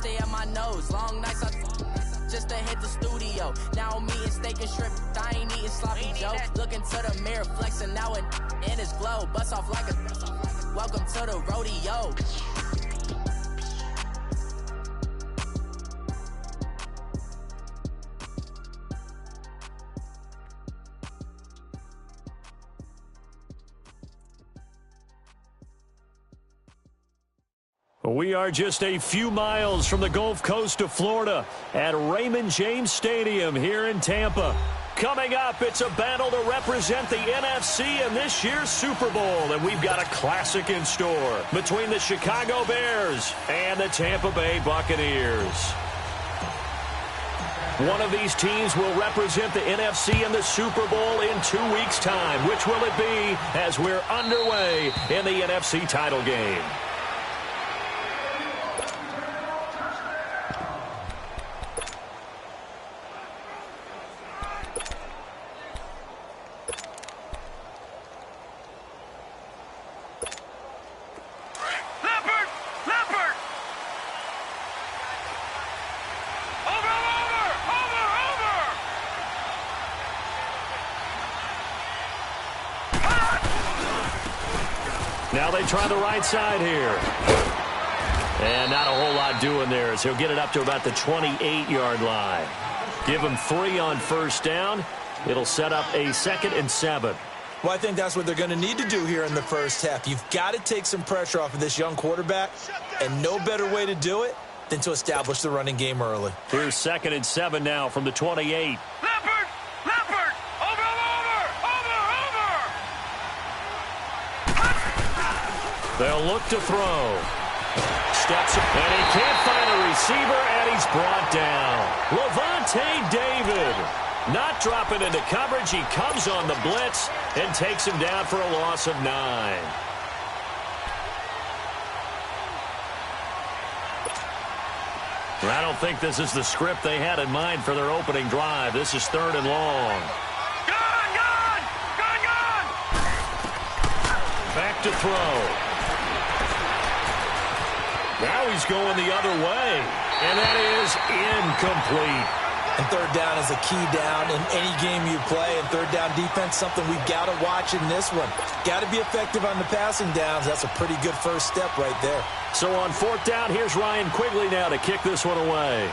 stay at my nose. Long nights just to hit the studio. Now I'm eating steak and shrimp. I ain't eating sloppy Joe. Looking to the mirror, flexing now and in his glow. Bust off like a welcome to the rodeo. We are just a few miles from the Gulf Coast of Florida at Raymond James Stadium here in Tampa. Coming up, it's a battle to represent the NFC in this year's Super Bowl, and we've got a classic in store between the Chicago Bears and the Tampa Bay Buccaneers. One of these teams will represent the NFC in the Super Bowl in 2 weeks' time. Which will it be as we're underway in the NFC title game? Now they try the right side here. And not a whole lot doing there as he'll get it up to about the 28-yard line. Give him 3 on first down. It'll set up a 2nd and 7. Well, I think that's what they're going to need to do here in the first half. You've got to take some pressure off of this young quarterback, and no better way to do it than to establish the running game early. Here's 2nd and 7 now from the 28. They'll look to throw. Steps, and he can't find a receiver, and he's brought down. Levante David not dropping into coverage. He comes on the blitz and takes him down for a loss of 9. I don't think this is the script they had in mind for their opening drive. This is 3rd and long. Gone! Back to throw. Now he's going the other way, and that is incomplete. And 3rd down is a key down in any game you play, and 3rd down defense, something we've got to watch in this one. Got to be effective on the passing downs. That's a pretty good first step right there. So on 4th down, here's Ryan Quigley now to kick this one away.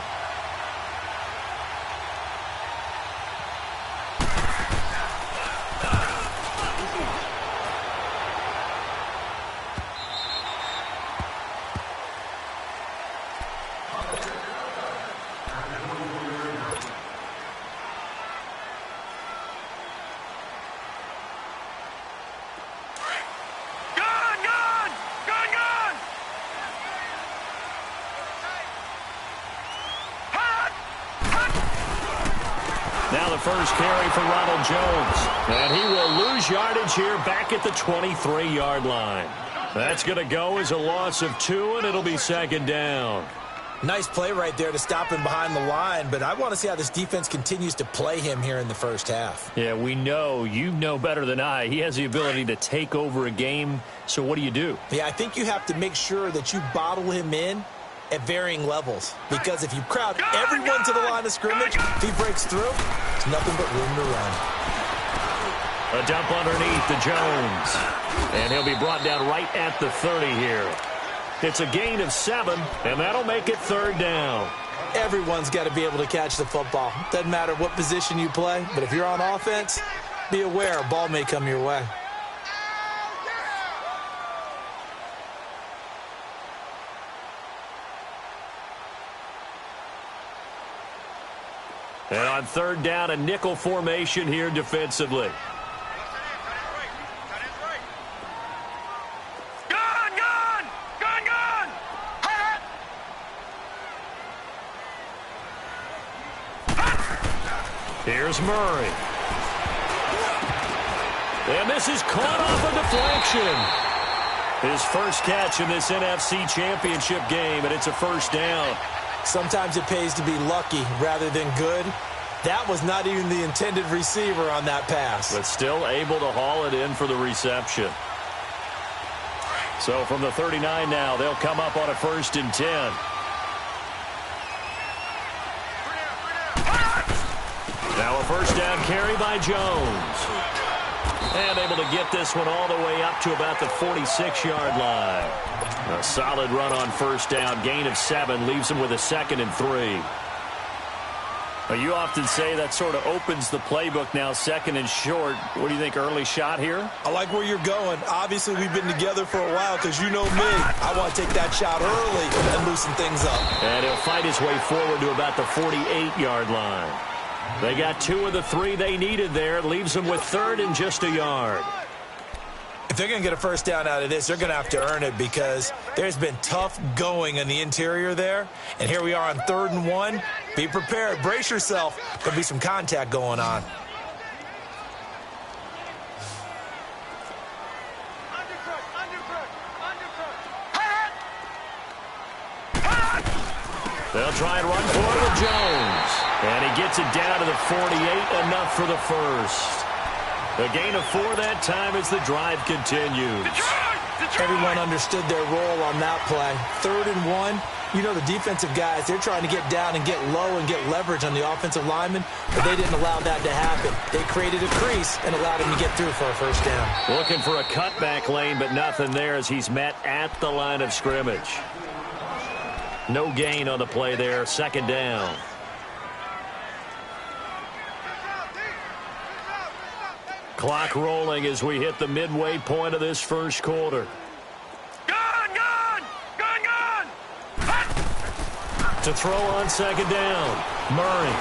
Now the first carry for Ronald Jones. And he will lose yardage here back at the 23-yard line. That's going to go as a loss of 2, and it'll be 2nd down. Nice play right there to stop him behind the line, but I want to see how this defense continues to play him here in the first half. Yeah, we know. You know better than I. He has the ability to take over a game, so what do? Yeah, I think you have to make sure that you bottle him in at varying levels, because if you crowd everyone to the line of scrimmage, if he breaks through, there's nothing but room to run. A dump underneath to Jones, and he'll be brought down right at the 30 here. It's a gain of 7, and that'll make it 3rd down. Everyone's got to be able to catch the football. Doesn't matter what position you play, but if you're on offense, be aware a ball may come your way. And on 3rd down, a nickel formation here defensively. Here's Murray. And this is caught off a deflection. His first catch in this NFC Championship game, and it's a 1st down. Sometimes it pays to be lucky rather than good. That was not even the intended receiver on that pass. But still able to haul it in for the reception. So from the 39 now, they'll come up on a 1st and 10. Now a first down carry by Jones. And able to get this one all the way up to about the 46-yard line. A solid run on first down. Gain of 7 leaves him with a 2nd and 3. Well, you often say that sort of opens the playbook now, 2nd and short. What do you think, early shot here? I like where you're going. Obviously, we've been together for a while because you know me. I want to take that shot early and loosen things up. And he'll fight his way forward to about the 48-yard line. They got 2 of the 3 they needed there. Leaves them with 3rd and just a yard. If they're going to get a first down out of this, they're going to have to earn it because there's been tough going in the interior there. And here we are on 3rd and 1. Be prepared. Brace yourself. There'll be some contact going on. They'll try and run for it with Jones. And he gets it down to the 48, enough for the first. A gain of 4 that time as the drive continues. Everyone understood their role on that play. 3rd and 1. You know the defensive guys, they're trying to get down and get low and get leverage on the offensive linemen, but they didn't allow that to happen. They created a crease and allowed him to get through for a first down. Looking for a cutback lane, but nothing there as he's met at the line of scrimmage. No gain on the play there, 2nd down. Clock rolling as we hit the midway point of this first quarter. Gone! To throw on 2nd down. Murray.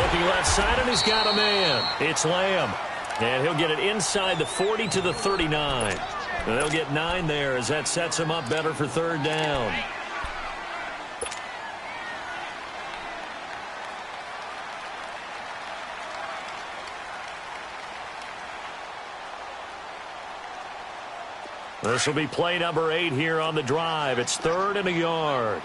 Looking left side, and he's got a man. It's Lamb. And he'll get it inside the 40 to the 39. And they'll get 9 there as that sets him up better for 3rd down. This will be play number 8 here on the drive. It's 3rd and a yard.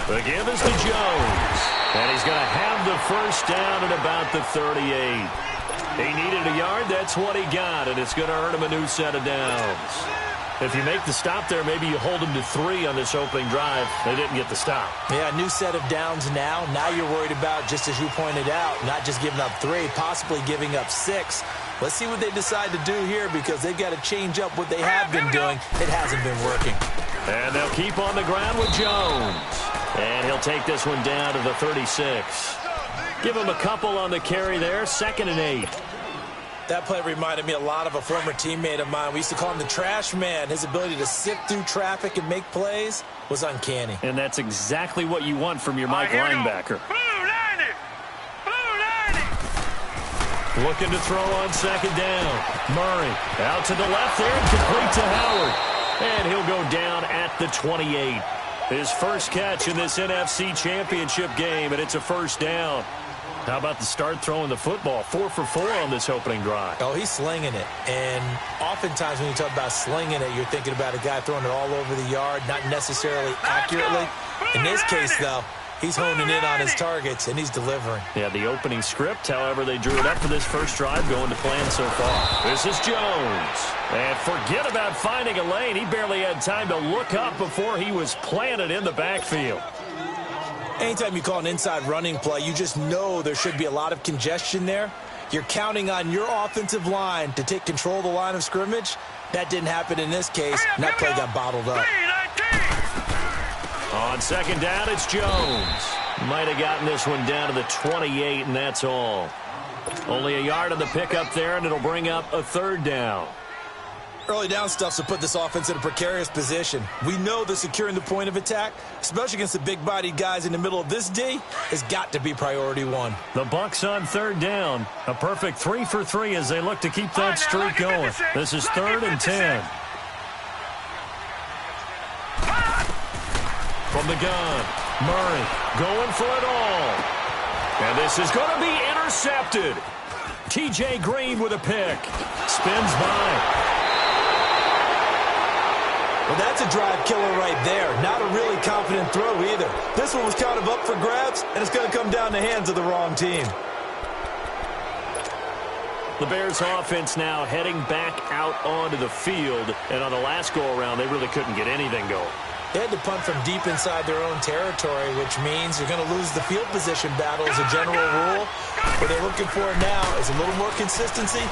The give is to Jones. And he's going to have the first down at about the 38. He needed a yard. That's what he got. And it's going to earn him a new set of downs. If you make the stop there, maybe you hold them to 3 on this opening drive. They didn't get the stop. Yeah, new set of downs now. Now you're worried about, just as you pointed out, not just giving up 3, possibly giving up 6. Let's see what they decide to do here because they've got to change up what they have been doing. It hasn't been working. And they'll keep on the ground with Jones. And he'll take this one down to the 36. Give him a couple on the carry there, 2nd and 8. That play reminded me a lot of a former teammate of mine. We used to call him the trash man. His ability to sift through traffic and make plays was uncanny. And that's exactly what you want from your Mike linebacker. Looking to throw on 2nd down. Murray out to the left there and complete to Howard. And he'll go down at the 28. His first catch in this NFC Championship game, and it's a first down. How about the start throwing the football? 4 for 4 on this opening drive. Oh, he's slinging it. And oftentimes when you talk about slinging it, you're thinking about a guy throwing it all over the yard, not necessarily accurately. In this case, though, he's honing in on his targets, and he's delivering. Yeah, the opening script, however, they drew it up for this first drive, going to plan so far. This is Jones. And forget about finding a lane. He barely had time to look up before he was planted in the backfield. Anytime you call an inside running play, you just know there should be a lot of congestion there. You're counting on your offensive line to take control of the line of scrimmage. That didn't happen in this case, and that play got bottled up. On 2nd down, it's Jones. Might have gotten this one down to the 28, and that's all. Only a yard on the pickup there, and it'll bring up a 3rd down. Early down stuff to put this offense in a precarious position. We know that securing the point of attack, especially against the big-bodied guys in the middle of this D, has got to be priority 1. The Bucs on 3rd down. A perfect 3 for 3 as they look to keep that streak going. This is 3rd and 10. From the gun, Murray going for it all. And this is going to be intercepted. T.J. Green with a pick. Spins by. Well, that's a drive killer right there. Not a really confident throw either. This one was kind of up for grabs, and it's going to come down the hands of the wrong team. The Bears offense now heading back out onto the field. And on the last go-around, they really couldn't get anything going. They had to punt from deep inside their own territory, which means you're going to lose the field position battle as a general rule. What they're looking for now is a little more consistency,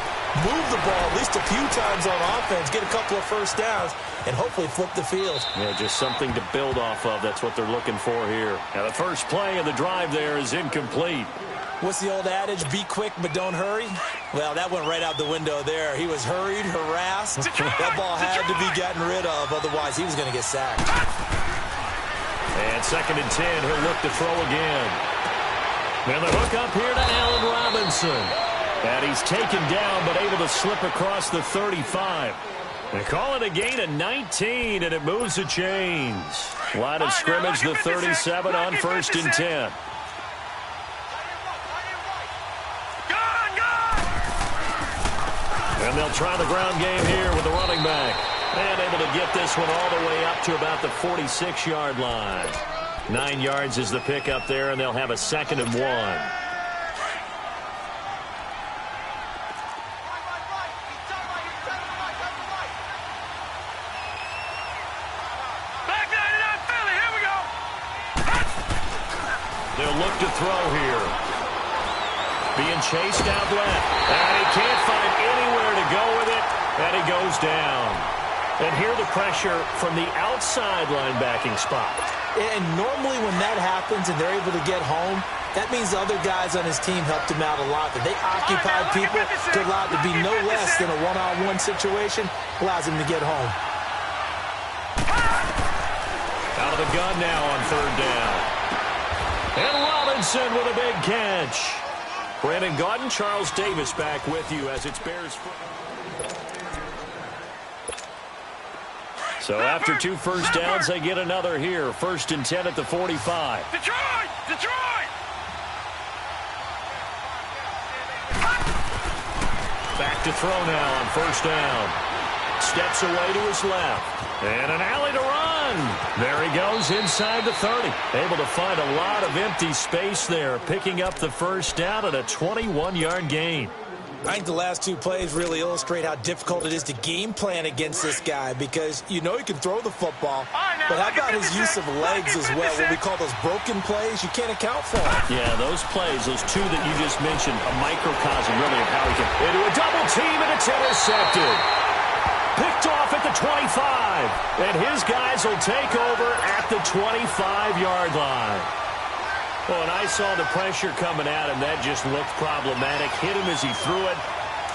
move the ball at least a few times on offense, get a couple of first downs, and hopefully flip the field. Yeah, just something to build off of. That's what they're looking for here. Now, the first play of the drive there is incomplete. What's the old adage? Be quick, but don't hurry? Well, that went right out the window there. He was hurried, harassed. That ball had to be gotten rid of, otherwise he was going to get sacked. And 2nd and 10, he'll look to throw again. And the hook up here to Allen Robinson. And he's taken down, but able to slip across the 35. They call it a gain of 19, and it moves the chains. Line of scrimmage, the 37 on 1st and 10. And they'll try the ground game here with the running back. And able to get this one all the way up to about the 46-yard line. 9 yards is the pickup there, and they'll have a 2nd and 1. They'll look to throw here. Being chased out left. And he can't find anywhere to go with it. And he goes down. And here the pressure from the outside linebacking spot. And normally when that happens and they're able to get home, that means the other guys on his team helped him out a lot. But they occupied people to allow it to be no less than a one-on-one situation. Allows him to get home. Out of the gun now on 3rd down. And Robinson with a big catch. Brandon Gaudin, Charles Davis back with you as it's Bears football. So after 2 first downs, they get another here. 1st and 10 at the 45. Detroit! Detroit! Back to throw now on 1st down. Steps away to his left. And an alley to run. There he goes inside the 30. Able to find a lot of empty space there, picking up the 1st down at a 21-yard gain. I think the last 2 plays really illustrate how difficult it is to game plan against this guy because you know he can throw the football, but how about his use of legs as well, what we call those broken plays? You can't account for them. Yeah, those plays, those 2 that you just mentioned, a microcosm really of how he can into a double team, and it's intercepted. Picked off at the 25, and his guys will take over at the 25-yard line. Well, and I saw the pressure coming at him. That just looked problematic. Hit him as he threw it,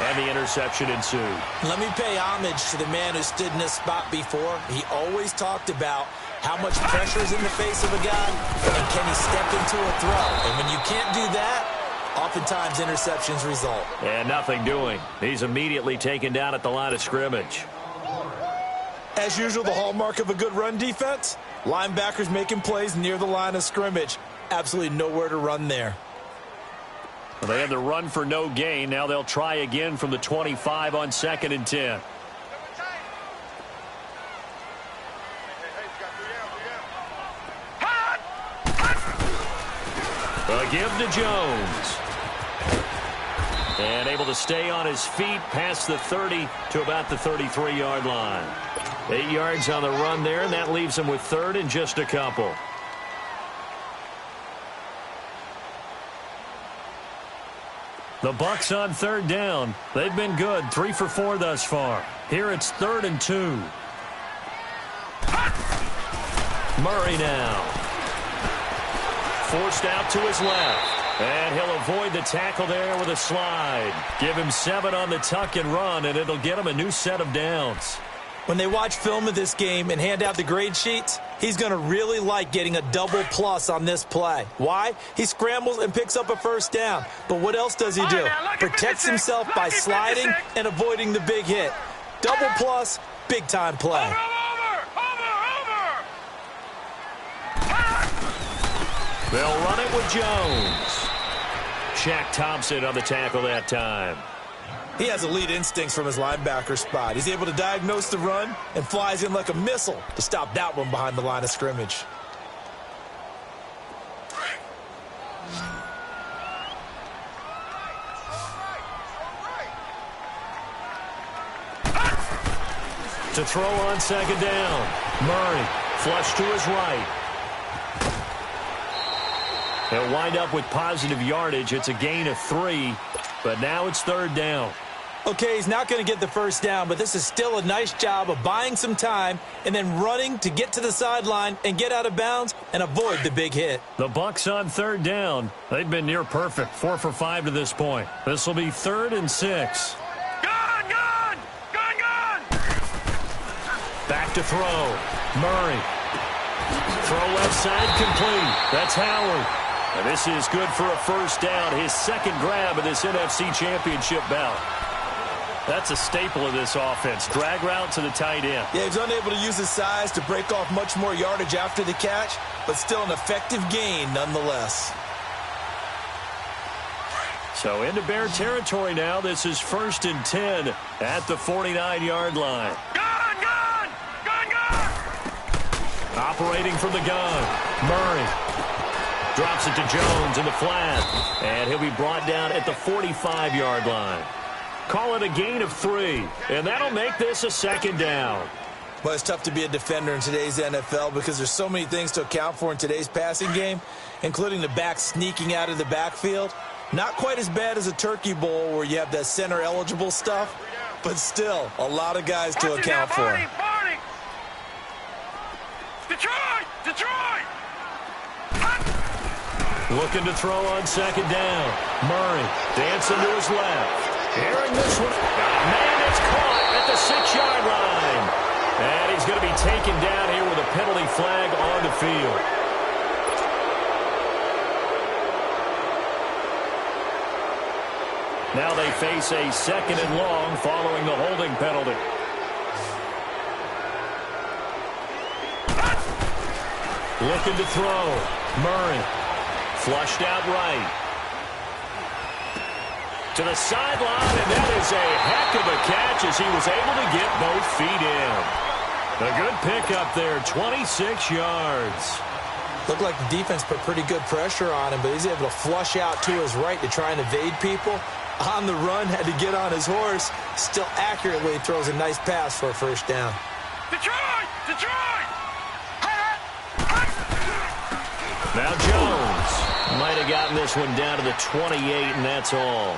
and the interception ensued. Let me pay homage to the man who stood in this spot before. He always talked about how much pressure is in the face of a guy, and can he step into a throw. And when you can't do that, oftentimes interceptions result. And nothing doing. He's immediately taken down at the line of scrimmage. As usual, the hallmark of a good run defense, linebackers making plays near the line of scrimmage. Absolutely nowhere to run there. Well, they had the run for no gain. Now they'll try again from the 25 on 2nd and 10. A give to Jones. And able to stay on his feet past the 30 to about the 33-yard line. 8 yards on the run there, and that leaves him with 3rd and just a couple. The Bucs on 3rd down. They've been good, 3 for 4 thus far. Here it's 3rd and 2. Murray now. Forced out to his left. And he'll avoid the tackle there with a slide. Give him 7 on the tuck and run, and it'll get him a new set of downs. When they watch film of this game and hand out the grade sheets, he's going to really like getting a double plus on this play. Why? He scrambles and picks up a 1st down. But what else does he do? Protects himself by sliding and avoiding the big hit. Double plus, big-time play. They'll run it with Jones. Shaq Thompson on the tackle that time. He has elite instincts from his linebacker spot. He's able to diagnose the run and flies in like a missile to stop that one behind the line of scrimmage. To throw on 2nd down. Murray flush to his right. He'll wind up with positive yardage. It's a gain of 3, but now it's third down. Okay, he's not going to get the first down, but this is still a nice job of buying some time and then running to get to the sideline and get out of bounds and avoid the big hit. The Bucs on third down. They've been near perfect, 4 for 5 to this point. This will be 3rd and 6. Gone! Back to throw. Murray. Throw left side complete. That's Howard. And this is good for a first down. His second grab of this NFC Championship bout. That's a staple of this offense. Drag route to the tight end. Yeah, he's unable to use his size to break off much more yardage after the catch, but still an effective gain nonetheless. So into Bear territory now. This is 1st and 10 at the 49-yard line. Gone! Operating from the gun. Murray drops it to Jones in the flat, and he'll be brought down at the 45-yard line. Call it a gain of 3, and that'll make this a second down. Well, it's tough to be a defender in today's NFL because there's so many things to account for in today's passing game, including the back sneaking out of the backfield. Not quite as bad as a Turkey Bowl where you have that center-eligible stuff, but still a lot of guys to account for. Detroit! Looking to throw on second down. Murray dancing to his left. Hearing this one. Man, it's caught at the 6-yard line. And he's going to be taken down here with a penalty flag on the field. Now they face a 2nd and long following the holding penalty. Looking to throw. Murray. Flushed out right. To the sideline, and that is a heck of a catch as he was able to get both feet in. A good pickup there, 26 yards. Looked like the defense put pretty good pressure on him, but he's able to flush out to his right to try and evade people. On the run, had to get on his horse. Still accurately throws a nice pass for a first down. Detroit! Now Jones might have gotten this one down to the 28, and that's all.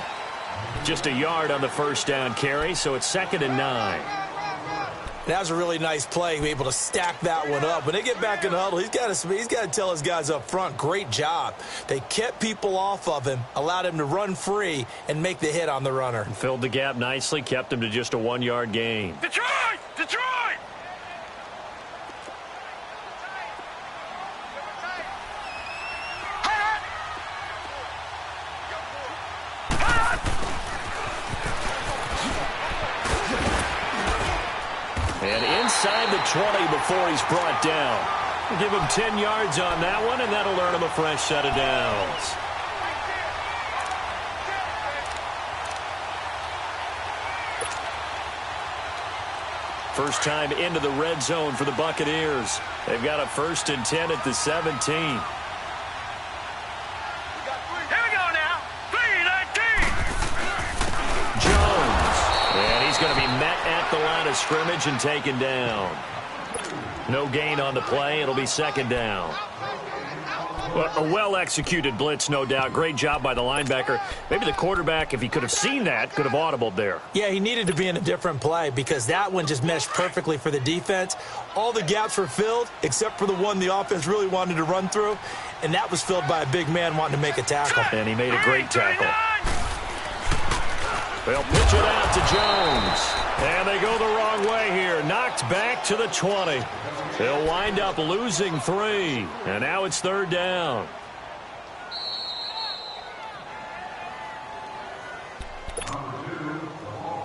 Just a yard on the first down carry, so it's 2nd and 9. That was a really nice play, able to stack that one up. When they get back in the huddle, he's got to tell his guys up front, great job. They kept people off of him, allowed him to run free, and make the hit on the runner. Filled the gap nicely, kept him to just a 1-yard gain. Detroit! And inside the 20 before he's brought down. We'll give him 10 yards on that one, and that'll earn him a fresh set of downs. First time into the red zone for the Buccaneers. They've got a 1st and 10 at the 17. Going to be met at the line of scrimmage and taken down. No gain on the play. It'll be 2nd down. Well, a well-executed blitz, no doubt. Great job by the linebacker. Maybe the quarterback, if he could have seen that, could have audibled there. Yeah, he needed to be in a different play because that one just meshed perfectly for the defense. All the gaps were filled except for the one the offense really wanted to run through, and that was filled by a big man wanting to make a tackle. And he made a great tackle. They'll pitch it out to Jones. And they go the wrong way here. Knocked back to the 20. They'll wind up losing 3. And now it's 3rd down.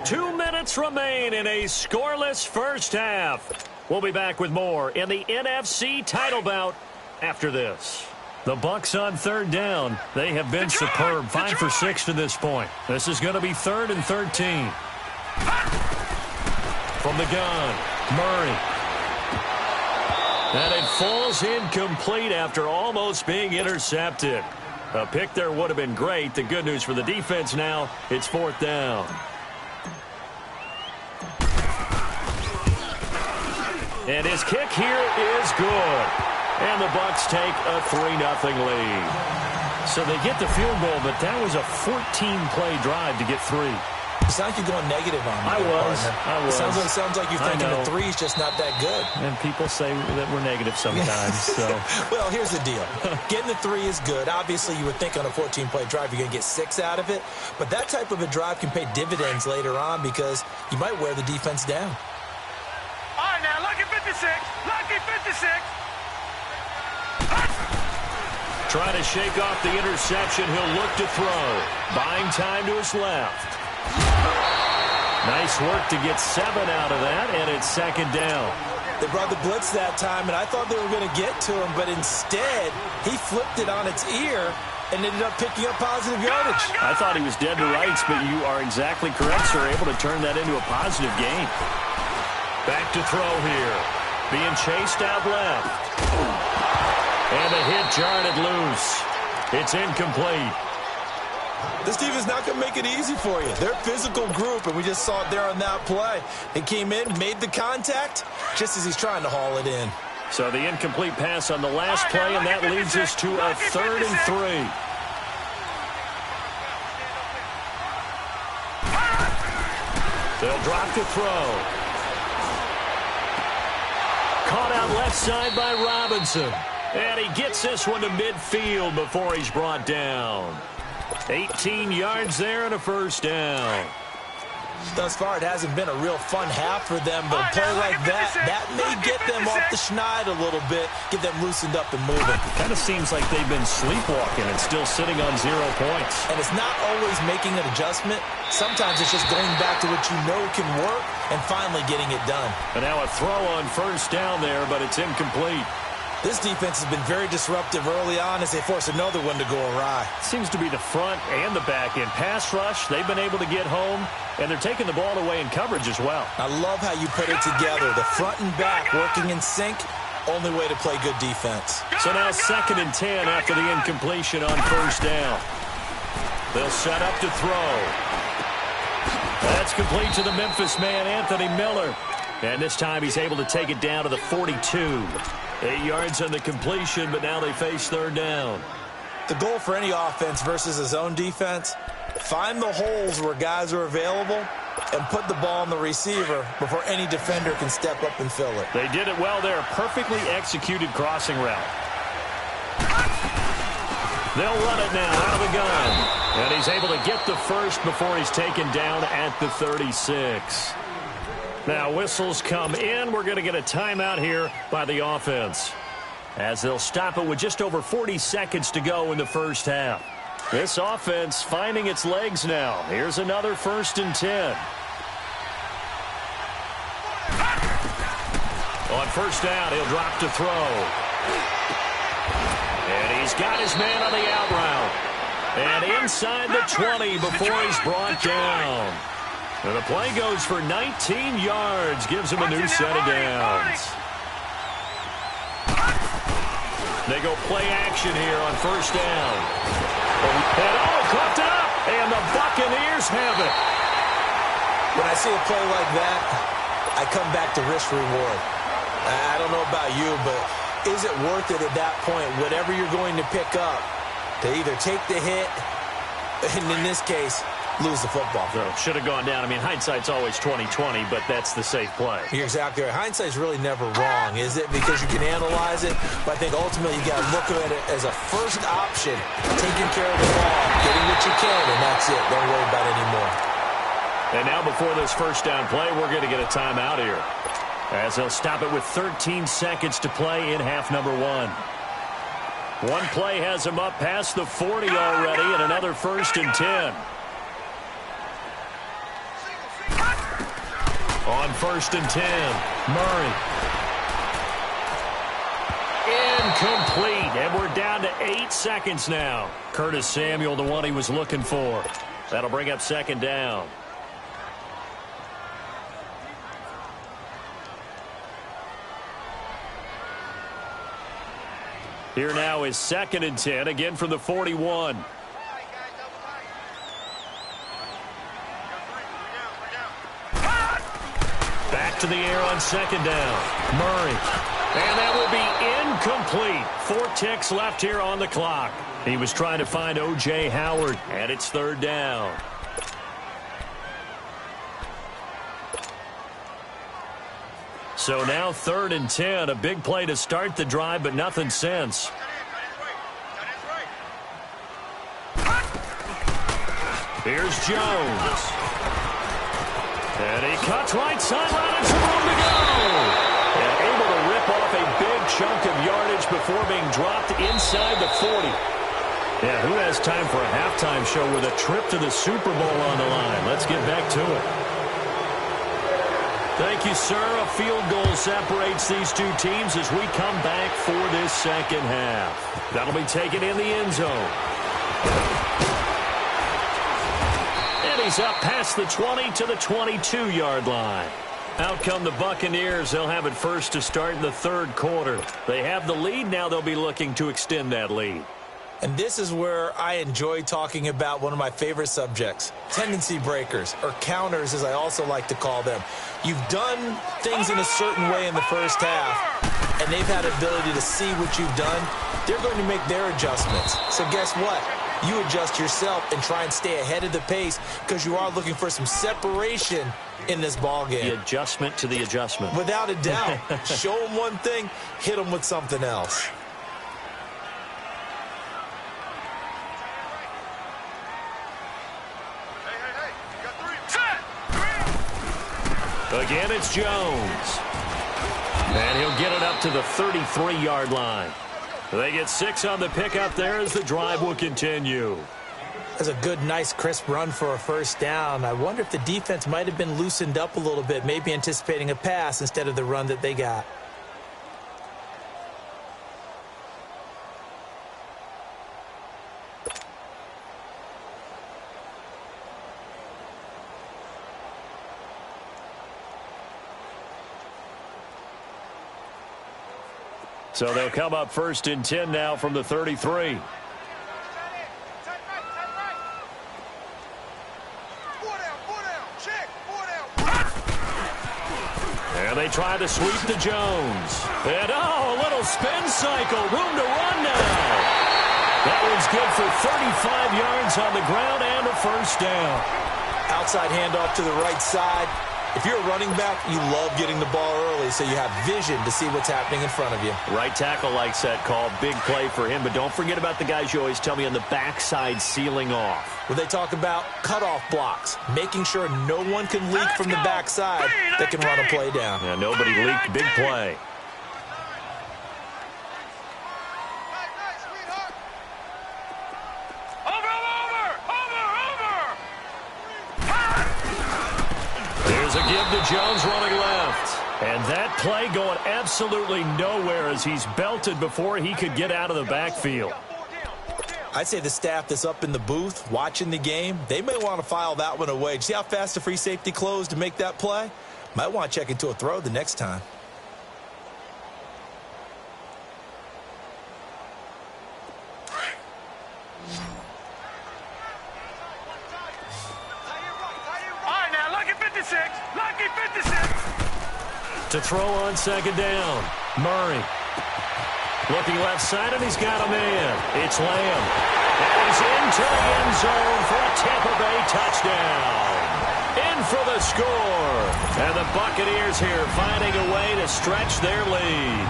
Two minutes remain in a scoreless first half. We'll be back with more in the NFC title bout after this. The Bucs on 3rd down. They have been superb. 5 for 6 to this point. This is going to be 3rd and 13. From the gun, Murray. And it falls incomplete after almost being intercepted. A pick there would have been great. The good news for the defense now, it's 4th down. And his kick here is good. And the Bucs take a 3-0 lead. So they get the field goal, but that was a 14-play drive to get 3. It's like you're going negative on me. I was. It sounds like you're thinking the 3's just not that good. And people say that we're negative sometimes. So. Well, here's the deal. Getting the 3 is good. Obviously, you would think on a 14-play drive you're going to get 6 out of it. But that type of a drive can pay dividends later on because you might wear the defense down. All right, now, lucky 56. Lucky 56. Trying to shake off the interception. He'll look to throw. Buying time to his left. Nice work to get 7 out of that, and it's 2nd down. They brought the blitz that time, and I thought they were going to get to him, but instead, he flipped it on its ear and ended up picking up positive yardage. I thought he was dead to rights, but you are exactly correct, sir. Able to turn that into a positive gain. Back to throw here. Being chased out left. And a hit jarred it loose. It's incomplete. This team is not going to make it easy for you. They're a physical group, and we just saw it there on that play. He came in, made the contact, just as he's trying to haul it in. So the incomplete pass on the last play, and that leads us to a 3rd and 3. They'll drop to throw. Caught out left side by Robinson. And he gets this one to midfield before he's brought down. 18 yards there and a 1st down. Thus far, it hasn't been a real fun half for them, but a play like that may get them off the schneid a little bit, get them loosened up and moving. Kind of seems like they've been sleepwalking and still sitting on 0 points. And it's not always making an adjustment. Sometimes it's just going back to what you know can work and finally getting it done. And now a throw on 1st down there, but it's incomplete. This defense has been very disruptive early on as they force another one to go awry. Seems to be the front and the back end. Pass rush, they've been able to get home, and they're taking the ball away in coverage as well. I love how you put it together. The front and back working in sync, only way to play good defense. So now 2nd and 10 after the incompletion on 1st down. They'll set up to throw. That's complete to the Memphis man, Anthony Miller. And this time he's able to take it down to the 42. 8 yards on the completion, but now they face 3rd down. The goal for any offense versus a zone defense, find the holes where guys are available and put the ball on the receiver before any defender can step up and fill it. They did it well there. Perfectly executed crossing route. They'll run it now out of the gun. And he's able to get the 1st before he's taken down at the 36. Now whistles come in. We're going to get a timeout here by the offense, as they'll stop it with just over 40 seconds to go in the 1st half. This offense finding its legs now. Here's another 1st and 10. On 1st down, he'll drop to throw. And he's got his man on the out route. And inside the 20 before he's brought down. And the play goes for 19 yards, gives him a new set of downs. They go play action here on 1st down. And caught up, and the Buccaneers have it. When I see a play like that, I come back to risk reward. I don't know about you, but is it worth it at that point, whatever you're going to pick up, to either take the hit, and in this case, lose the football? So should have gone down. I mean, hindsight's always 20/20, but that's the safe play. You're exactly right. Hindsight's really never wrong, is it? Because you can analyze it, but I think ultimately you got to look at it as a first option, taking care of the ball, getting what you can, and that's it. Don't worry about it anymore. And now before this 1st down play, we're going to get a timeout here, as they'll stop it with 13 seconds to play in half number 1. One play has him up past the 40 already, and another 1st and 10. On 1st and 10, Murray. Incomplete, and we're down to 8 seconds now. Curtis Samuel, the one he was looking for. That'll bring up 2nd down. Here now is 2nd and 10, again from the 41. Back to the air on second down. Murray. And that will be incomplete. 4 ticks left here on the clock. He was trying to find O.J. Howard, and it's third down. So now 3rd and 10. A big play to start the drive, but nothing since. Here's Jones. And he cuts right sideline and some room to go. And able to rip off a big chunk of yardage before being dropped inside the 40. Yeah, who has time for a halftime show with a trip to the Super Bowl on the line? Let's get back to it. Thank you, sir. A field goal separates these two teams as we come back for this second half. That'll be taken in the end zone. And he's up past the 20 to the 22-yard line. Out come the Buccaneers. They'll have it first to start in the 3rd quarter. They have the lead. Now they'll be looking to extend that lead. And this is where I enjoy talking about one of my favorite subjects, tendency breakers, or counters as I also like to call them. You've done things in a certain way in the first half, and they've had the ability to see what you've done. They're going to make their adjustments. So guess what? You adjust yourself and try and stay ahead of the pace because you are looking for some separation in this ball game. The adjustment to the adjustment. Without a doubt. Show them one thing, hit them with something else. Again, it's Jones. And he'll get it up to the 33-yard line. They get 6 on the pickup there as the drive will continue. That's a good, nice, crisp run for a first down. I wonder if the defense might have been loosened up a little bit, maybe anticipating a pass instead of the run that they got. So they'll come up 1st and 10 now from the 33. And they try to sweep to Jones. And, oh, a little spin cycle. Room to run now. That one's good for 35 yards on the ground and a first down. Outside handoff to the right side. If you're a running back, you love getting the ball early so you have vision to see what's happening in front of you. Right tackle likes that call. Big play for him. But don't forget about the guys you always tell me on the backside sealing off. When they talk about cutoff blocks, making sure no one can leak from the backside that can run a play down. Yeah, nobody leaked. Big play. There's a give to Jones running left. And that play going absolutely nowhere as he's belted before he could get out of the backfield. I'd say the staff that's up in the booth watching the game, they may want to file that one away. See how fast the free safety closed to make that play? Might want to check into a throw the next time. To throw on second down. Murray. Looking left side, and he's got a man. It's Lamb. And he's into the end zone for a Tampa Bay touchdown. In for the score. And the Buccaneers here finding a way to stretch their lead.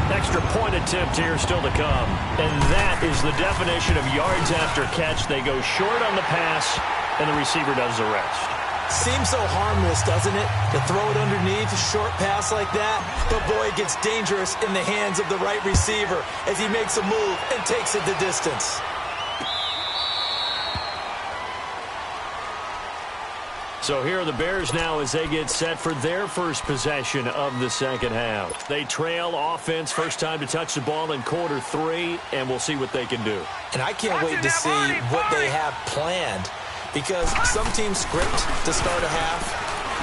Extra point attempt here still to come. And that is the definition of yards after catch. They go short on the pass, and the receiver does the rest. Seems so harmless, doesn't it? To throw it underneath, a short pass like that. But, boy, it gets dangerous in the hands of the right receiver as he makes a move and takes it the distance. So here are the Bears now as they get set for their first possession of the second half. They trail offense, first time to touch the ball in quarter 3, and we'll see what they can do. And I can't wait to see what they have planned. Because some teams script to start a half.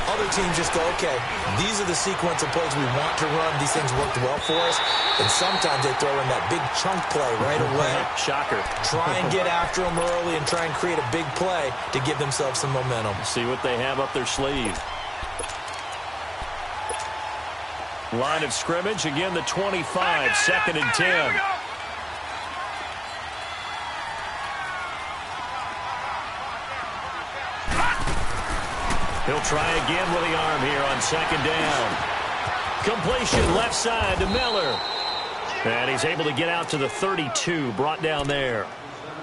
Other teams just go, okay, these are the sequence of plays we want to run. These things worked well for us. And sometimes they throw in that big chunk play right away. Shocker. Try and get after them early and try and create a big play to give themselves some momentum. See what they have up their sleeve. Line of scrimmage, again the 25, 2nd and 10. He'll try again with the arm here on 2nd down. Completion left side to Miller. And he's able to get out to the 32, brought down there.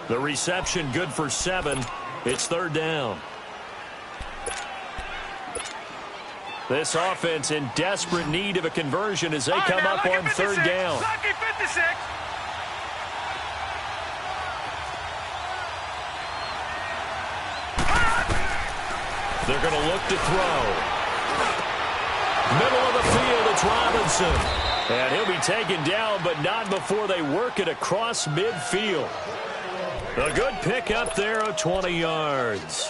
The reception good for 7. It's 3rd down. This offense in desperate need of a conversion as they come up on 3rd down. They're going to look to throw. Middle of the field, it's Robinson. And he'll be taken down, but not before they work it across midfield. A good pick up there of 20 yards.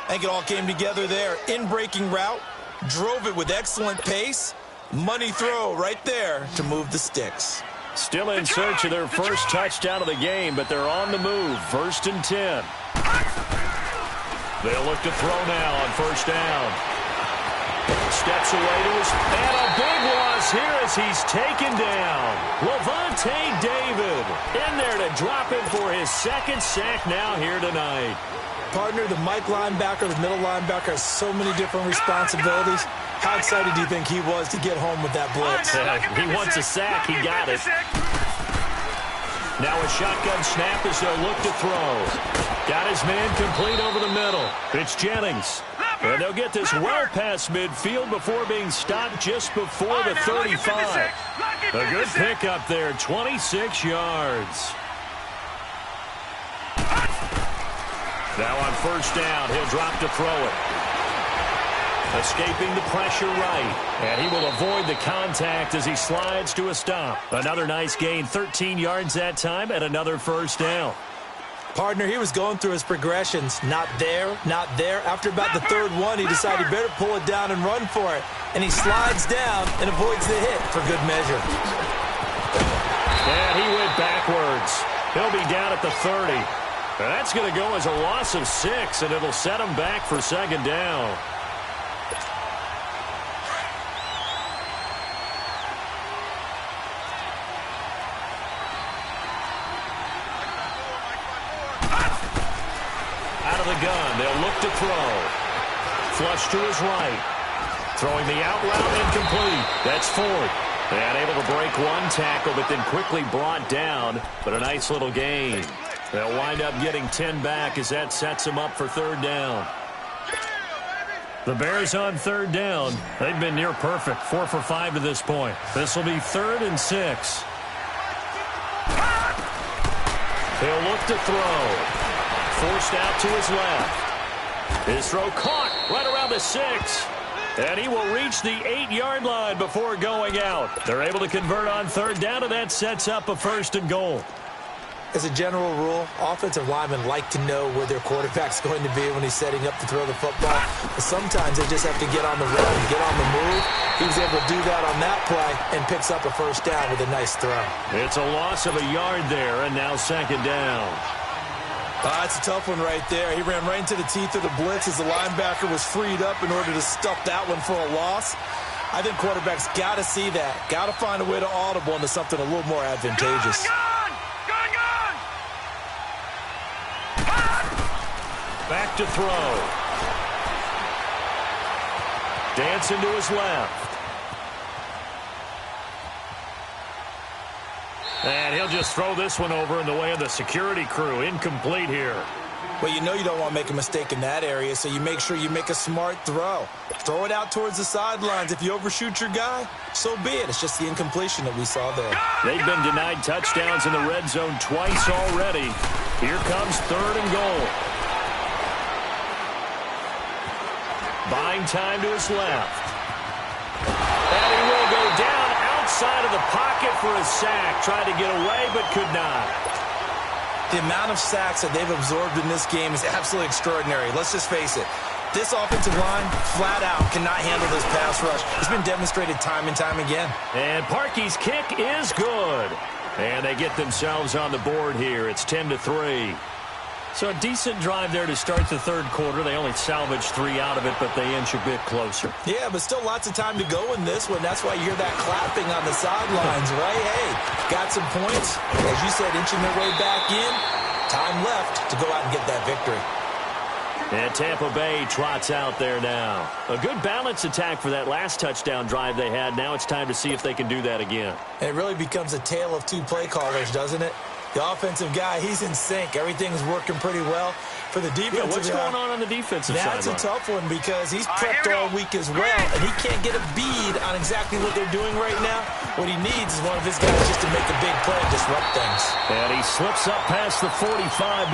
I think it all came together there. In-breaking route, drove it with excellent pace. Money throw right there to move the sticks. Still in search of their first touchdown of the game, but they're on the move. 1st and 10. They'll look to throw now on 1st down. Steps away to his... And a big loss here as he's taken down. Levante David in there to drop him for his 2nd sack now here tonight. Partner, the Mike linebacker, the middle linebacker has so many different responsibilities. How excited do you think he was to get home with that blitz? He wants a sack. He got it. Now a shotgun snap as they'll look to throw. Got his man complete over the middle. It's Jennings. And they'll get this well past midfield before being stopped just before the 35. A good pickup there, 26 yards. Now on 1st down, he'll drop to throw it. Escaping the pressure right. And he will avoid the contact as he slides to a stop. Another nice gain, 13 yards that time, and another 1st down. Partner, he was going through his progressions. Not there, not there. After about the 3rd one, he decided he better pull it down and run for it. And he slides down and avoids the hit for good measure. And he went backwards. He'll be down at the 30. And that's going to go as a loss of 6, and it'll set him back for 2nd down. The gun. They'll look to throw. Flush to his right. Throwing the out route incomplete. That's Ford. And able to break one tackle, but then quickly brought down. But a nice little gain. They'll wind up getting 10 back as that sets them up for 3rd down. The Bears on 3rd down. They've been near perfect. 4 for 5 to this point. This will be 3rd and 6. He'll look to throw. Forced out to his left. His throw caught right around the 6. And he will reach the 8-yard line before going out. They're able to convert on 3rd down, and that sets up a 1st and goal. As a general rule, offensive linemen like to know where their quarterback's going to be when he's setting up to throw the football. But sometimes they just have to get on the run, get on the move. He was able to do that on that play and picks up a 1st down with a nice throw. It's a loss of a yard there, and now 2nd down. It's a tough one right there. He ran right into the teeth of the blitz as the linebacker was freed up in order to stuff that one for a loss. I think quarterbacks got to see that. Got to find a way to audible into something a little more advantageous. Back to throw. Dancing to his left. And he'll just throw this one over in the way of the security crew. Incomplete here. Well, you know you don't want to make a mistake in that area, so you make sure you make a smart throw. Throw it out towards the sidelines. If you overshoot your guy, so be it. It's just the incompletion that we saw there. They've been denied touchdowns in the red zone twice already. Here comes 3rd and goal. Buying time to his left. And he will go down outside of the pocket for a sack. Tried to get away, but could not. The amount of sacks that they've absorbed in this game is absolutely extraordinary. Let's just face it. This offensive line, flat out, cannot handle this pass rush. It's been demonstrated time and time again. And Parkey's kick is good. And they get themselves on the board here. It's 10-3. So a decent drive there to start the third quarter. They only salvaged 3 out of it, but they inch a bit closer. Yeah, but still lots of time to go in this one. That's why you hear that clapping on the sidelines, right? Hey, got some points. As you said, inching their way back in. Time left to go out and get that victory. And Tampa Bay trots out there now. A good balance attack for that last touchdown drive they had. Now it's time to see if they can do that again. And it really becomes a tale of 2 play callers, doesn't it? The offensive guy, he's in sync. Everything's working pretty well. For the defensive what's going on the defensive side? That's a tough one because he's prepped all week as well, and he can't get a bead on exactly what they're doing right now. What he needs is one of his guys just to make a big play and disrupt things. And he slips up past the 45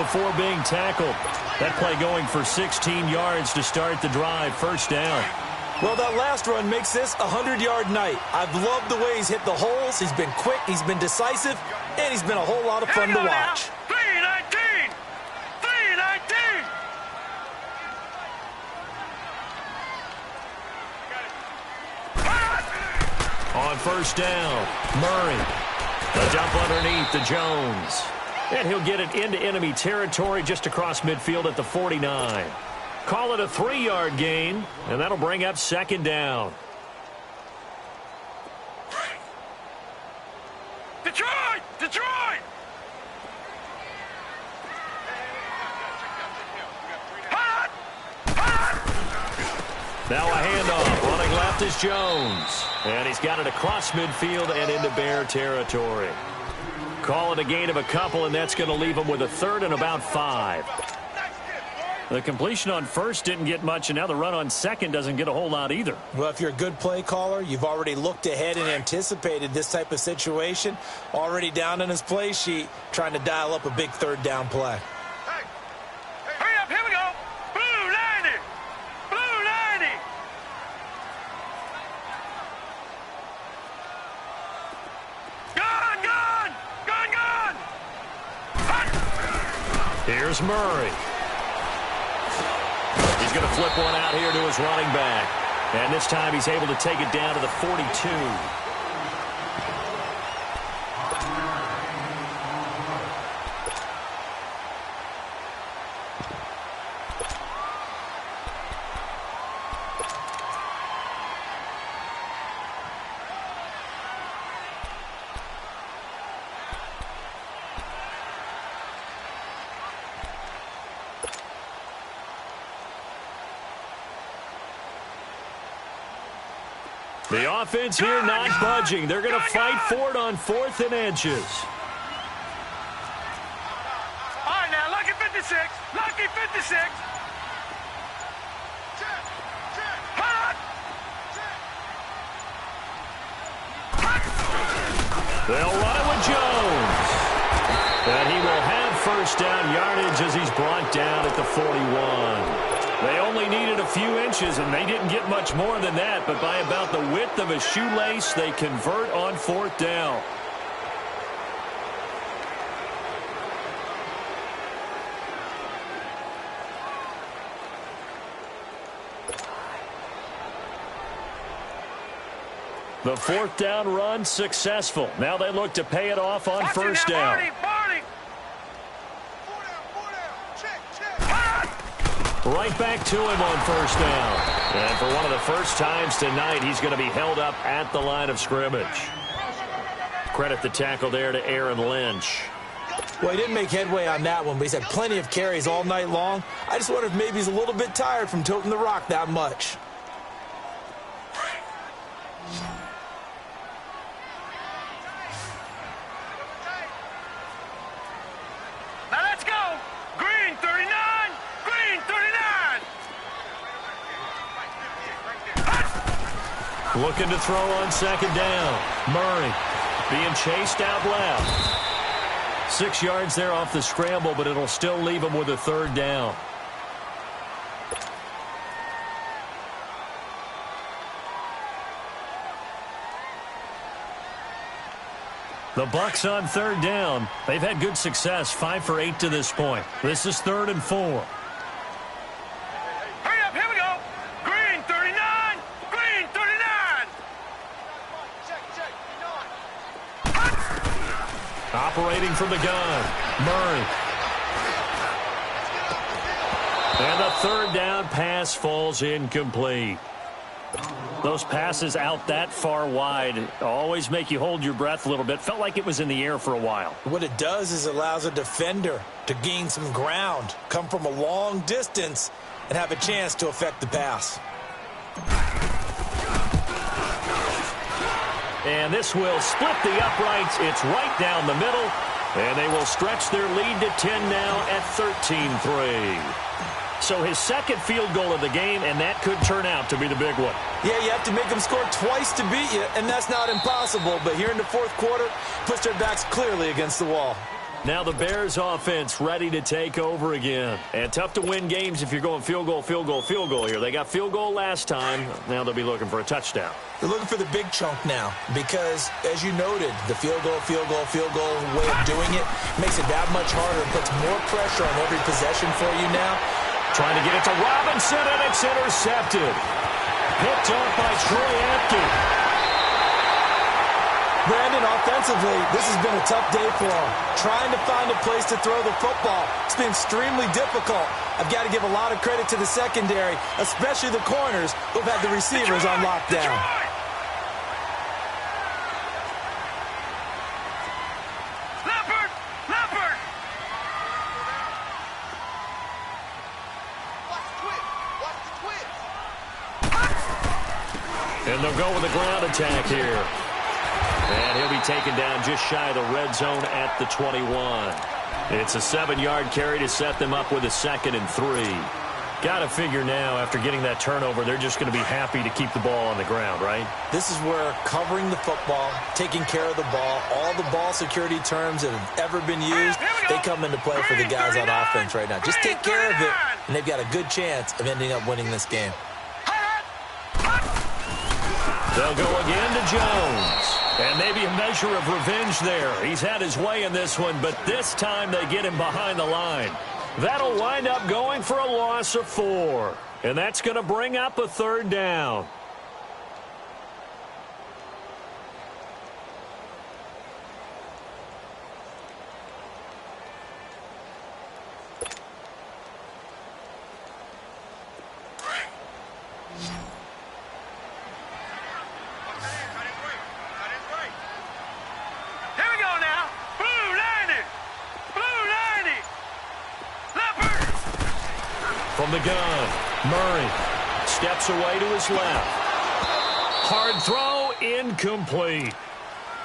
before being tackled. That play going for 16 yards to start the drive. First down. Well, that last run makes this a 100-yard night. I've loved the way he's hit the holes. He's been quick, he's been decisive, and he's been a whole lot of fun to watch. 319! 319! On first down, Murray. A dump underneath to Jones. And he'll get it into enemy territory just across midfield at the 49. Call it a 3-yard gain, and that'll bring up second down. Detroit! Detroit! Hot! Hot! Now a handoff. Running left is Jones. And he's got it across midfield and into Bear territory. Call it a gain of a couple, and that's going to leave him with a third and about 5. The completion on first didn't get much, and now the run on second doesn't get a whole lot either. Well, if you're a good play caller, you've already looked ahead and anticipated this type of situation. Already down on his play sheet, trying to dial up a big third down play. Hurry up, here we go! Blue 90! Blue 90! Gone, gone! Gone, gone! Hot! Here's Murray. He's going to flip one out here to his running back. And this time he's able to take it down to the 42. The offense here not budging. They're going to fight for it on 4th and inches. All right, now, lucky 56. Lucky 56. Hot! They'll run it with Jones. And he will have first down yardage as he's brought down at the 41. They only needed a few inches, and they didn't get much more than that, but by about the width of a shoelace, they convert on 4th down. The 4th down run successful. Now they look to pay it off on first down. Barney. Right back to him on first down. And for one of the first times tonight, he's going to be held up at the line of scrimmage. Credit the tackle there to Aaron Lynch. Well, he didn't make headway on that one, but he's had plenty of carries all night long. I just wonder if maybe he's a little bit tired from toting the rock that much. Now let's go. Green 39. Green 39. Looking to throw on second down. Murray being chased out left. 6 yards there off the scramble, but it'll still leave him with a third down. The Bucs on third down. They've had good success, 5 for 8 to this point. This is 3rd and 4. Hurry up, here we go. Green 39. Green 39. Operating from the gun, Murray. And the third down pass falls incomplete. Those passes out that far wide always make you hold your breath a little bit. Felt like it was in the air for a while. What it does is it allows a defender to gain some ground, come from a long distance, and have a chance to affect the pass. And this will split the uprights. It's right down the middle. And they will stretch their lead to 10 now at 13-3. So his second field goal of the game, and that could turn out to be the big one. Yeah, you have to make them score twice to beat you, and that's not impossible. But here in the fourth quarter, puts their backs clearly against the wall. Now the Bears offense ready to take over again. And tough to win games if you're going field goal, field goal, field goal here. They got field goal last time. Now they'll be looking for a touchdown. They're looking for the big chunk now because, as you noted, the field goal way of doing it makes it that much harder and puts more pressure on every possession for you now. Trying to get it to Robinson, and it's intercepted. Picked off by Troy Apke. Brandon, offensively, this has been a tough day for him. Trying to find a place to throw the football. It's been extremely difficult. I've got to give a lot of credit to the secondary, especially the corners who've had the receivers on lockdown. And they'll go with a ground attack here. And he'll be taken down just shy of the red zone at the 21. It's a 7-yard carry to set them up with a 2nd and 3. Got to figure now, after getting that turnover, they're just going to be happy to keep the ball on the ground, right? This is where covering the football, taking care of the ball, all the ball security terms that have ever been used, they come into play for the guys on offense right now. Just take care of it, and they've got a good chance of ending up winning this game. They'll go again to Jones. And maybe a measure of revenge there. He's had his way in this one, but this time they get him behind the line. That'll wind up going for a loss of 4. And that's going to bring up a 3rd down. From the gun, Murray steps away to his left. Hard throw, incomplete.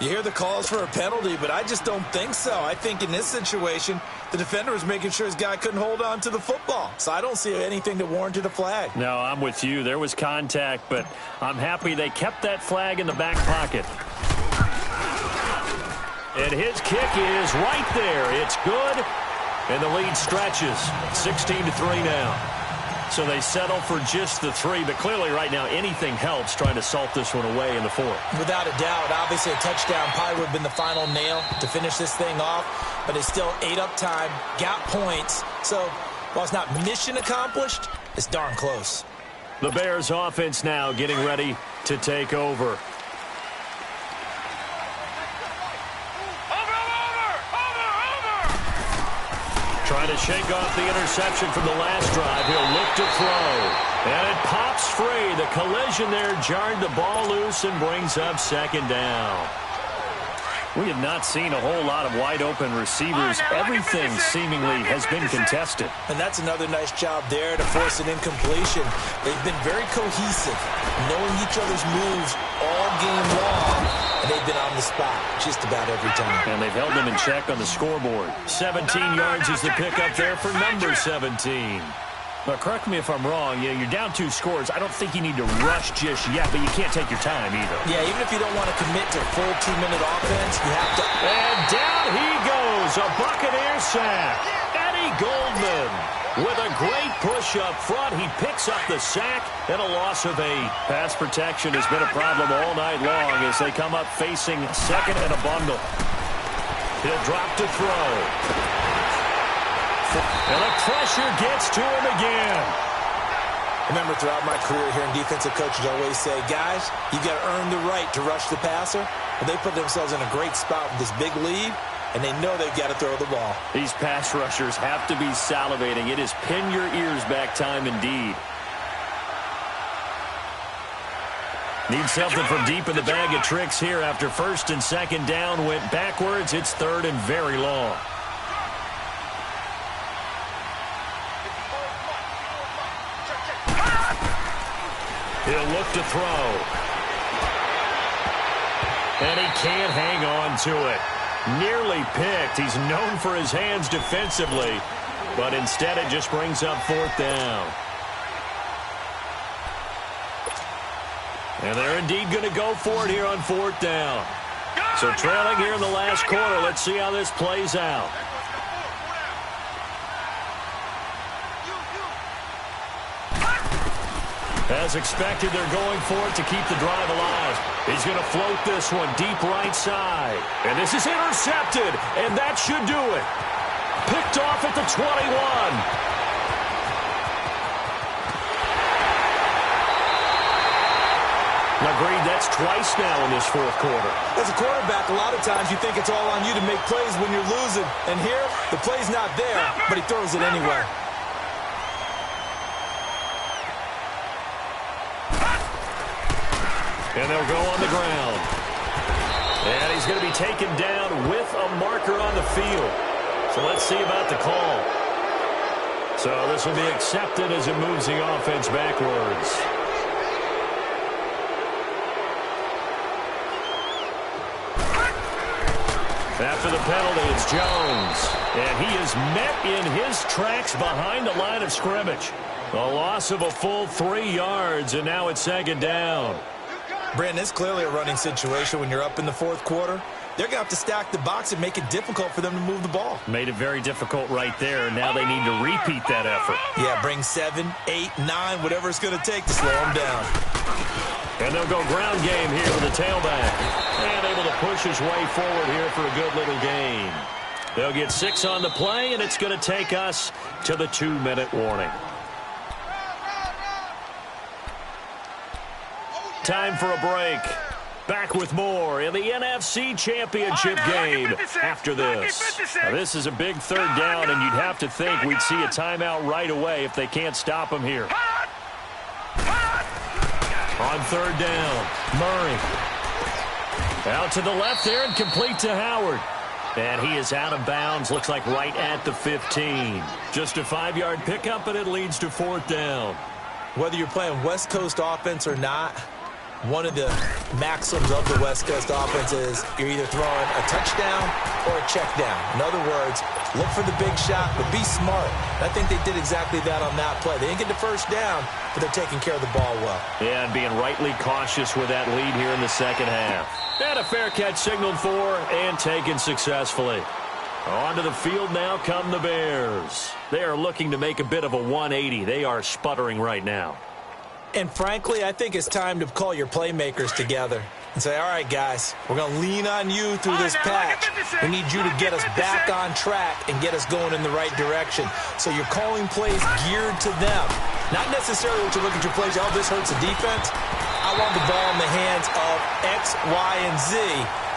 You hear the calls for a penalty, but I just don't think so. I think in this situation, the defender was making sure his guy couldn't hold on to the football. So I don't see anything that warranted a flag. No, I'm with you. There was contact, but I'm happy they kept that flag in the back pocket. And his kick is right there. It's good. And the lead stretches 16-3 now. So they settle for just the 3, but clearly right now anything helps trying to salt this one away in the 4th. Without a doubt, obviously a touchdown probably would have been the final nail to finish this thing off, but it's still ate up time, got points. So while it's not mission accomplished, it's darn close. The Bears offense now getting ready to take over. Trying to shake off the interception from the last drive. He'll look to throw. And it pops free. The collision there jarred the ball loose and brings up 2nd down. We have not seen a whole lot of wide-open receivers. Everything seemingly has been contested. And that's another nice job there to force an incompletion. They've been very cohesive, knowing each other's moves all game long, and they've been on the spot just about every time. And they've held them in check on the scoreboard. 17 yards is the pickup there for number 17. But correct me if I'm wrong, you're down 2 scores. I don't think you need to rush just yet, but you can't take your time either. Yeah, even if you don't want to commit to a full 2-minute offense, you have to. And down he goes, a Buccaneer sack. Eddie Goldman with a great push up front. He picks up the sack and a loss of 8. Pass protection has been a problem all night long as they come up facing 2nd and a bundle. He'll drop to throw. And the pressure gets to him again. Remember, throughout my career here in defensive coaches, I always say, guys, you got to earn the right to rush the passer. But they put themselves in a great spot with this big lead. and they know they've got to throw the ball. These pass rushers have to be salivating. It is pin your ears back time indeed. Need something from deep in the bag of tricks here after first and second down went backwards. It's third and very long. He'll look to throw. And he can't hang on to it. Nearly picked. He's known for his hands defensively, but instead it just brings up fourth down. And they're indeed going to go for it here on fourth down. So trailing here in the last quarter. Let's see how this plays out. As expected, they're going for it to keep the drive alive. He's going to float this one deep right side. And this is intercepted, and that should do it. Picked off at the 21. Agreed, that's twice now in this fourth quarter. As a quarterback, a lot of times you think it's all on you to make plays when you're losing. And here, the play's not there, but he throws it anyway. And they'll go on the ground. And he's going to be taken down with a marker on the field. So let's see about the call. So this will be accepted as it moves the offense backwards. After the penalty, it's Jones. And he is met in his tracks behind the line of scrimmage. A loss of a full 3 yards, and now it's second down. Brandon, it's clearly a running situation when you're up in the fourth quarter. They're going to have to stack the box and make it difficult for them to move the ball. Made it very difficult right there. Now they need to repeat that effort. Yeah, bring 7, 8, 9, whatever it's going to take to slow them down. And they'll go ground game here with the tailback. And able to push his way forward here for a good little gain. They'll get 6 on the play, and it's going to take us to the 2-minute warning. Time for a break. Back with more in the NFC Championship game after this. Now, this is a big third down, and you'd have to think we'd see a timeout right away if they can't stop him here. On third down, Murray. Out to the left there and complete to Howard. And he is out of bounds, looks like right at the 15. Just a 5-yard pickup, and it leads to fourth down. Whether you're playing West Coast offense or not, one of the maxims of the West Coast offense is you're either throwing a touchdown or a check down. In other words, look for the big shot, but be smart. And I think they did exactly that on that play. They didn't get the first down, but they're taking care of the ball well. Yeah, and being rightly cautious with that lead here in the second half. And a fair catch signaled for and taken successfully. Onto the field now come the Bears. They are looking to make a bit of a 180. They are sputtering right now. And frankly, I think it's time to call your playmakers together and say, all right, guys, we're going to lean on you through this patch. We need you to get us back on track and get us going in the right direction. So you're calling plays geared to them. Not necessarily what you look at your plays, oh, this hurts the defense. I want the ball in the hands of X, Y, and Z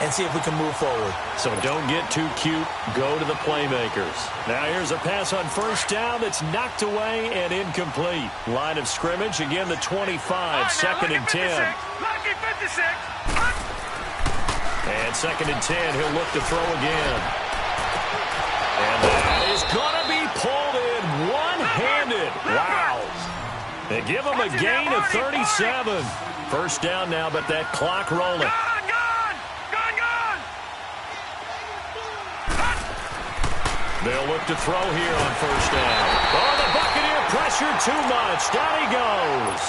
and see if we can move forward. So don't get too cute. Go to the playmakers. Now here's a pass on first down that's knocked away and incomplete. Line of scrimmage, again the 25, second and 10. And second and 10, he'll look to throw again. And that is going to be pulled in one-handed. Wow. They give him a gain of 37. First down now, but that clock rolling. They'll look to throw here on first down. Oh, the Buccaneer pressure too much. Down he goes.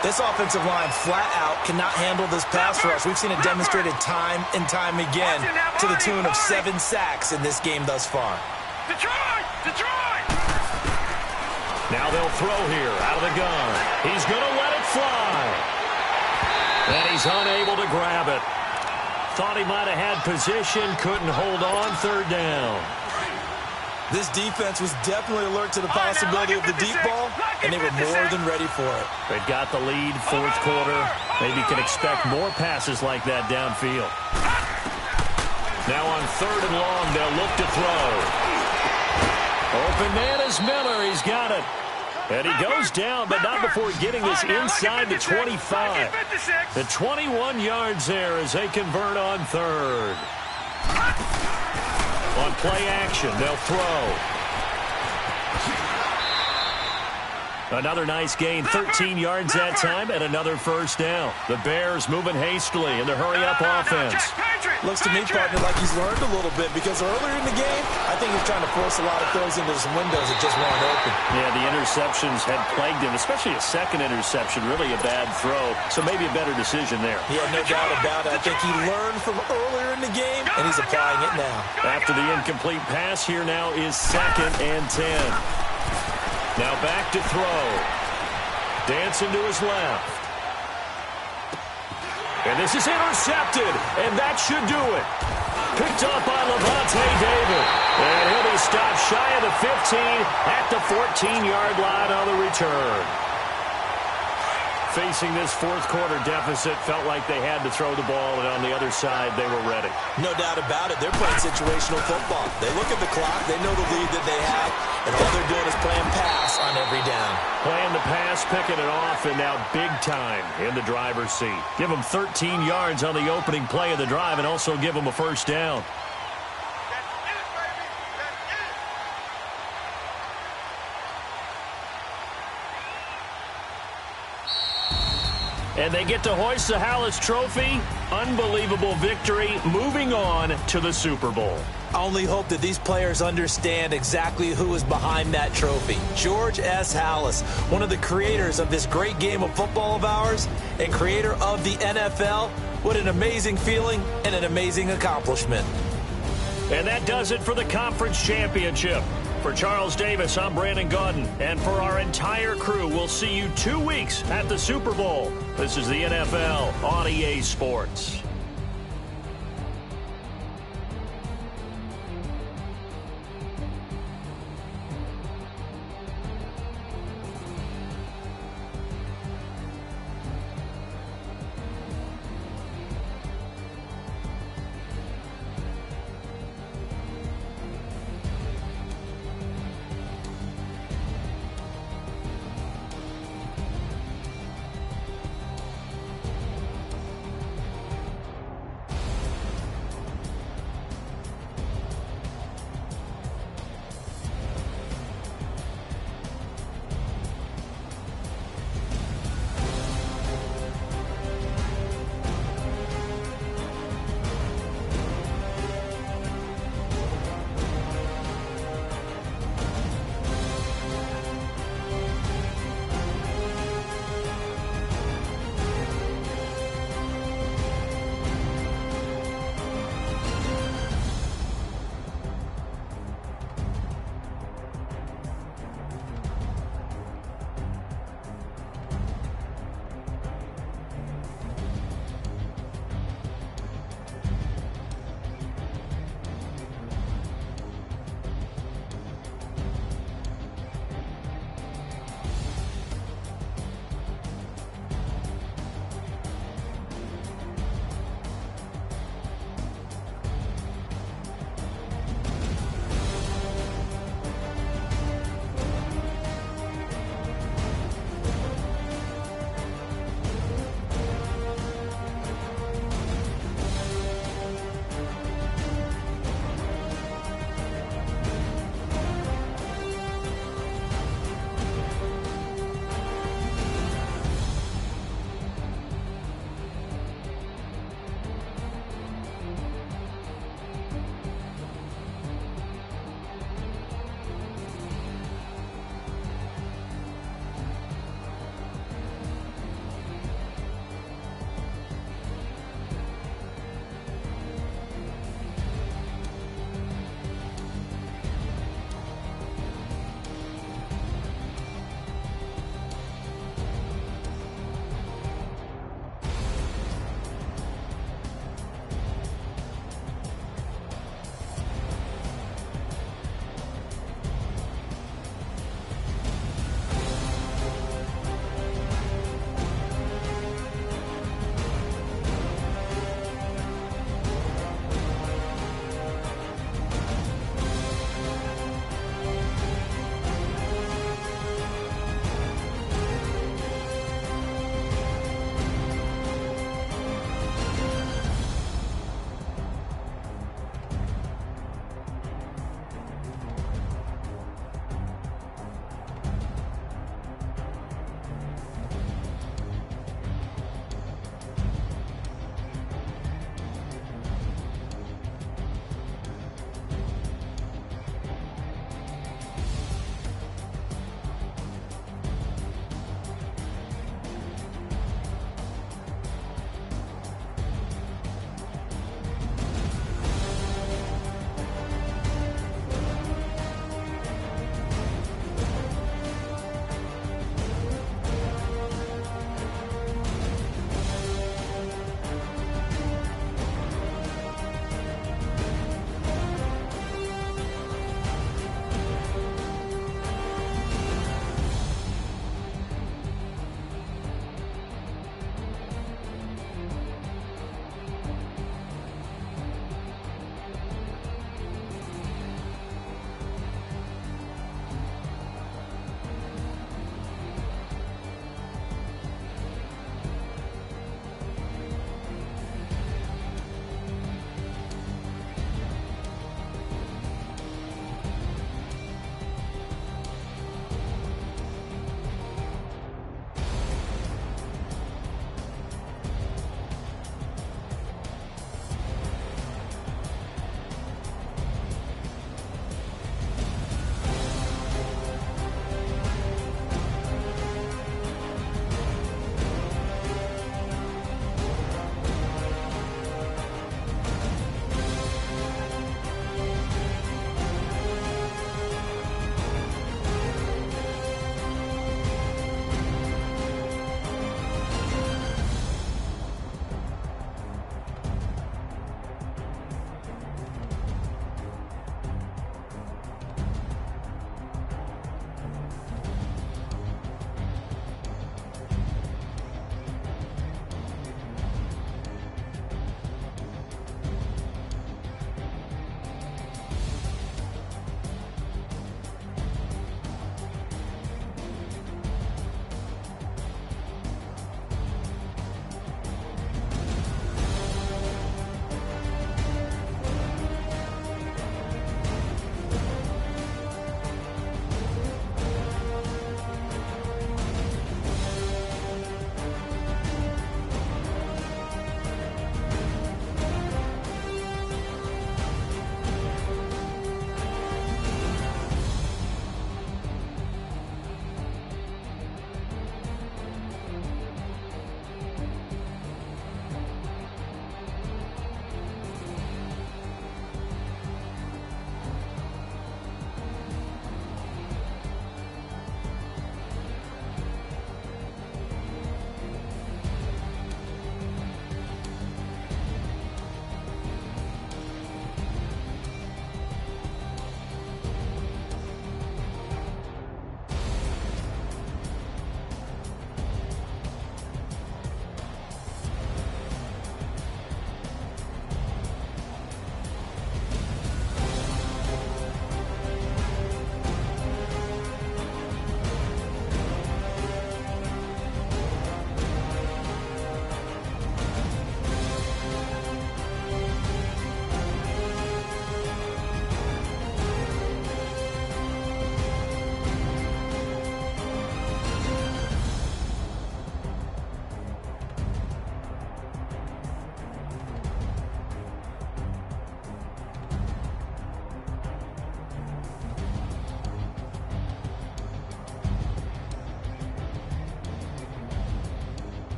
This offensive line flat out cannot handle this pass rush. We've seen it demonstrated time and time again to the tune of 7 sacks in this game thus far. Detroit! Now they'll throw here out of the gun. He's going to let it fly. And he's unable to grab it. Thought he might have had position, couldn't hold on, third down. This defense was definitely alert to the possibility of the deep ball, and they were more than ready for it. They've got the lead, fourth quarter. Maybe can expect more passes like that downfield. Now on 3rd and long, they'll look to throw. Open man is Miller. He's got it. And he goes down, but not before getting this inside the 25. The 21 yards there as they convert on 3rd. On play action, they'll throw. Another nice gain, 13 yards that time, and another first down. The Bears moving hastily in the hurry-up offense. Looks to me, partner, like he's learned a little bit because earlier in the game, I think he's trying to force a lot of throws into some windows that just weren't open. Yeah, the interceptions had plagued him, especially a second interception, really a bad throw, so maybe a better decision there. Yeah, no doubt about it. I think he learned from earlier in the game, and he's applying it now. After the incomplete pass, here now is 2nd and 10. Now back to throw. Dancing to his left. And this is intercepted, and that should do it. Picked up by Levante David. And he'll be stopped shy of the 15 at the 14-yard line on the return. Facing this fourth-quarter deficit, felt like they had to throw the ball, and on the other side, they were ready. No doubt about it. They're playing situational football. They look at the clock. They know the lead that they have, and all they're doing is playing pass on every down. Playing the pass, picking it off, and now big time in the driver's seat. Give them 13 yards on the opening play of the drive and also give them a first down. And they get to hoist the Hallis Trophy. Unbelievable victory, moving on to the Super Bowl. I only hope that these players understand exactly who is behind that trophy. George S. Hallis, one of the creators of this great game of football of ours and creator of the NFL. What an amazing feeling and an amazing accomplishment. And that does it for the conference championship. For Charles Davis, I'm Brandon Gaudin. And for our entire crew, we'll see you 2 weeks at the Super Bowl. This is the NFL on EA Sports.